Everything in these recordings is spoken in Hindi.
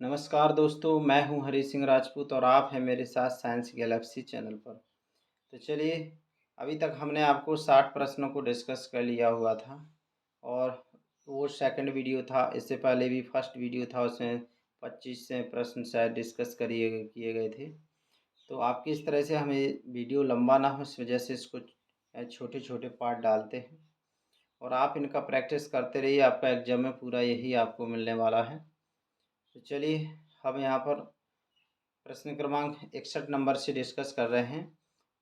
नमस्कार दोस्तों, मैं हूं हरी सिंह राजपूत और आप हैं मेरे साथ साइंस गैलेक्सी चैनल पर। तो चलिए, अभी तक हमने आपको 60 प्रश्नों को डिस्कस कर लिया हुआ था और वो सेकंड वीडियो था। इससे पहले भी फर्स्ट वीडियो था, उसमें 25 से प्रश्न शायद डिस्कस किए गए थे। तो आपकी इस तरह से हमें वीडियो लंबा ना हो, इस वजह से इसको छोटे छोटे पार्ट डालते हैं और आप इनका प्रैक्टिस करते रहिए। आपका एग्जाम में पूरा यही आपको मिलने वाला है। तो चलिए, हम यहाँ पर प्रश्न क्रमांक 61 नंबर से डिस्कस कर रहे हैं।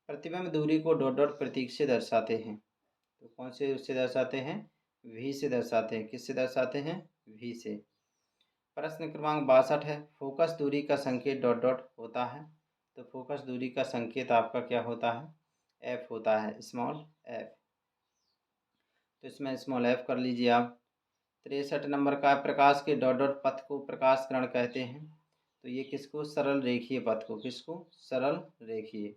प्रतिबिंब दूरी को डॉट डॉट प्रतीक से दर्शाते हैं। तो कौन से उससे दर्शाते हैं? वी से दर्शाते हैं। किससे दर्शाते हैं? वी से। प्रश्न क्रमांक 62 है। फोकस दूरी का संकेत डॉट डॉट होता है। तो फोकस दूरी का संकेत आपका क्या होता है? एफ होता है, स्मॉल एफ। तो इसमें स्मॉल एफ कर लीजिए आप। 63 नंबर का प्रकाश के डॉट डॉट पथ को प्रकाश किरण कहते हैं। तो ये किसको? सरल रेखीय पथ को। किसको? सरल रेखीय।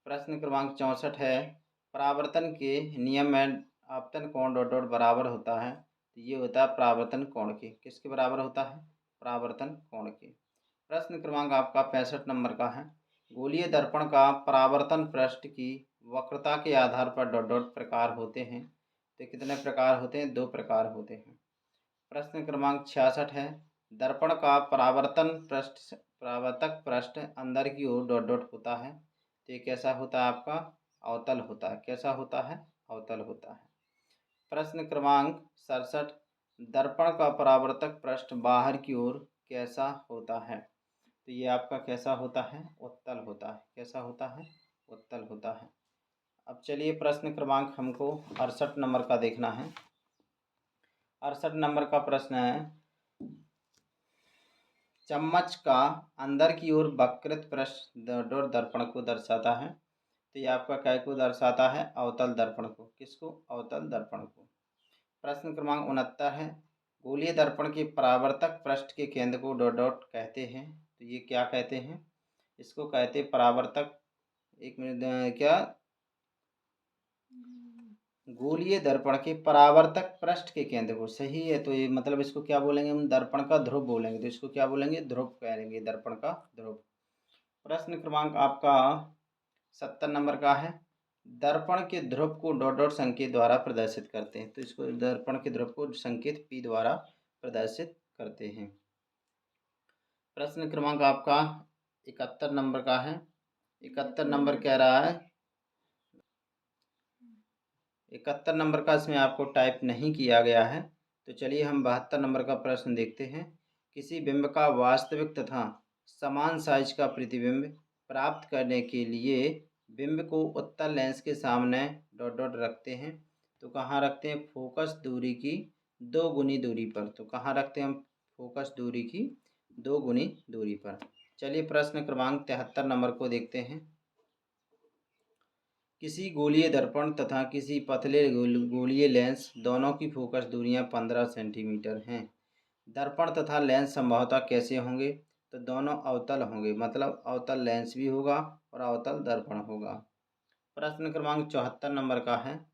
प्रश्न क्रमांक 64 है। परावर्तन के नियम में आपतन कोण डॉट डॉट बराबर होता है। तो ये होता है परावर्तन कोण के। किसके बराबर होता है? परावर्तन कोण के। प्रश्न क्रमांक आपका 65 नंबर का है। गोलीय दर्पण का परावर्तन पृष्ठ की वक्रता के आधार पर डॉट डॉट प्रकार होते हैं। तो कितने प्रकार होते हैं? 2 प्रकार होते हैं। प्रश्न क्रमांक 66 है। दर्पण का परावर्तक पृष्ठ अंदर की ओर डॉट डॉट होता है। तो ये कैसा होता है आपका? अवतल होता है। कैसा होता है? अवतल होता है। प्रश्न क्रमांक 67। दर्पण का परावर्तक पृष्ठ बाहर की ओर कैसा होता है? तो ये आपका कैसा होता है? उत्तल होता है। कैसा होता है? उत्तल होता है। अब चलिए, प्रश्न क्रमांक हमको 68 नंबर का देखना है। 68 नंबर का प्रश्न है। चम्मच का अंदर की ओर वक्रित पृष्ठ डॉट दर्पण को दर्शाता है। तो ये आपका काय को दर्शाता है? अवतल दर्पण को। किसको? अवतल दर्पण को। प्रश्न क्रमांक 69 है। गोलीय दर्पण के परावर्तक पृष्ठ के केंद्र को डॉट डॉट कहते हैं। तो ये क्या कहते हैं? इसको कहते हैं परावर्तक। एक मिनट, क्या? गोलीय दर्पण के परावर्तक पृष्ठ के केंद्र को। सही है। तो ये मतलब इसको क्या बोलेंगे हम? दर्पण का ध्रुव बोलेंगे। तो इसको क्या बोलेंगे? ध्रुव कहेंगे, दर्पण का ध्रुव। प्रश्न क्रमांक आपका 70 नंबर का है। दर्पण के ध्रुव को डॉट डॉट संकेत द्वारा प्रदर्शित करते हैं। तो इसको दर्पण के ध्रुव को संकेत पी द्वारा प्रदर्शित करते हैं। प्रश्न क्रमांक आपका 71 नंबर का है। 71 नंबर कह रहा है, 71 नंबर का इसमें आपको टाइप नहीं किया गया है। तो चलिए, हम 72 नंबर का प्रश्न देखते हैं। किसी बिंब का वास्तविक तथा समान साइज का प्रतिबिंब प्राप्त करने के लिए बिंब को उत्तल लेंस के सामने डॉट डॉट रखते हैं। तो कहाँ रखते हैं? फोकस दूरी की 2 गुनी दूरी पर। तो कहाँ रखते हैं हम? फोकस दूरी की 2 गुनी दूरी पर। चलिए, प्रश्न क्रमांक 73 नंबर को देखते हैं। किसी गोलीय दर्पण तथा किसी पतले गोलीय लेंस दोनों की फोकस दूरियां 15 सेंटीमीटर हैं। दर्पण तथा लेंस संभवतः कैसे होंगे? तो दोनों अवतल होंगे, मतलब अवतल लेंस भी होगा और अवतल दर्पण होगा। प्रश्न क्रमांक 74 नंबर का है।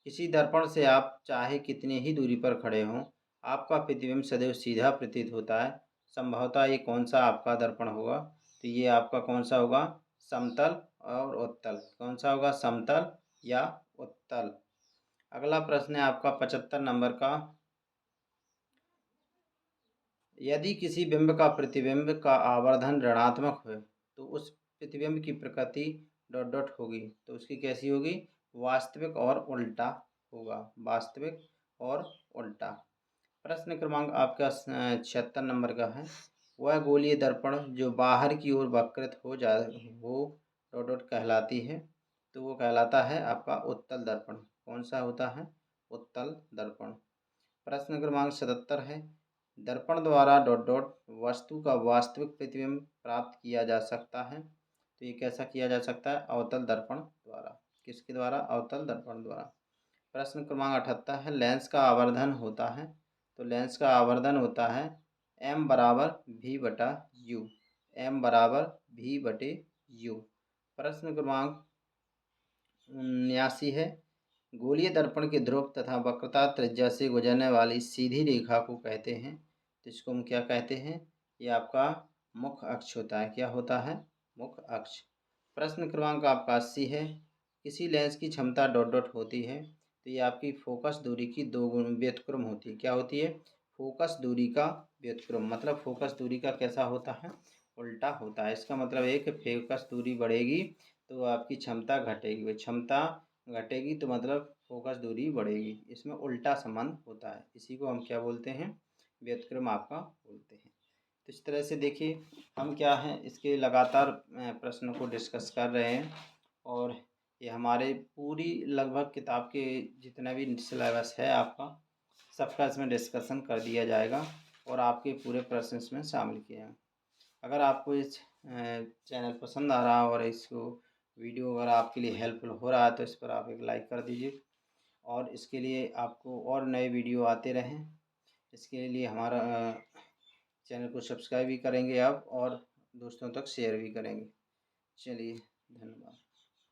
किसी दर्पण से आप चाहे कितनी ही दूरी पर खड़े हों, आपका प्रतिबिंब सदैव सीधा प्रतीत होता है। संभवतः ये कौन सा आपका दर्पण होगा? तो ये आपका कौन सा होगा? समतल और उत्तल। कौन सा होगा? समतल या उत्तल। अगला प्रश्न है आपका 75 नंबर का। यदि किसी बिंब का प्रतिबिंब का आवर्धन ऋणात्मक हो, तो उस प्रतिबिंब की प्रकृति डॉट डॉट होगी। तो उसकी कैसी होगी? वास्तविक और उल्टा होगा। वास्तविक और उल्टा। प्रश्न क्रमांक आपका 76 नंबर का है। वह गोलीय दर्पण जो बाहर की ओर वक्रित हो जाए वो डॉट डॉट कहलाती है। तो वो कहलाता है आपका उत्तल दर्पण। कौन सा होता है? उत्तल दर्पण। प्रश्न क्रमांक 77 है। दर्पण द्वारा डॉट डॉट वस्तु का वास्तविक प्रतिबिंब प्राप्त किया जा सकता है। तो ये कैसा किया जा सकता है? अवतल दर्पण द्वारा। किसके द्वारा? अवतल दर्पण द्वारा। प्रश्न क्रमांक 78 है। लेंस का आवर्धन होता है। तो लेंस का आवर्धन होता है m बराबर v बटा u। m बराबर v बटे u। प्रश्न क्रमांक 79 है। गोलीय दर्पण के ध्रुव तथा वक्रता त्रिज्या से गुजरने वाली सीधी रेखा को कहते हैं। तो इसको हम क्या कहते हैं? ये आपका मुख्य अक्ष होता है। क्या होता है? मुख्य अक्ष। प्रश्न क्रमांक आपका 80 है। किसी लेंस की क्षमता डॉट डॉट होती है तो ये आपकी फोकस दूरी की दो गुण व्युत्क्रम होती है। क्या होती है? फोकस दूरी का व्युत्क्रम। मतलब फोकस दूरी का कैसा होता है? उल्टा होता है। इसका मतलब है कि फोकस दूरी बढ़ेगी तो आपकी क्षमता घटेगी, वही क्षमता घटेगी तो मतलब फोकस दूरी बढ़ेगी। इसमें उल्टा संबंध होता है, इसी को हम क्या बोलते हैं? व्युत्क्रम आपका बोलते हैं। तो इस तरह से देखिए हम क्या हैं इसके लगातार प्रश्नों को डिस्कस कर रहे हैं और ये हमारे पूरी लगभग किताब के जितना भी सिलेबस है आपका सबका इसमें डिस्कशन कर दिया जाएगा और आपके पूरे प्रश्न इसमें शामिल किए हैं। अगर आपको इस चैनल पसंद आ रहा और इसको वीडियो अगर आपके लिए हेल्पफुल हो रहा है तो इस पर आप एक लाइक कर दीजिए और इसके लिए आपको और नए वीडियो आते रहें इसके लिए हमारा चैनल को सब्सक्राइब भी करेंगे आप और दोस्तों तक शेयर भी करेंगे। चलिए, धन्यवाद।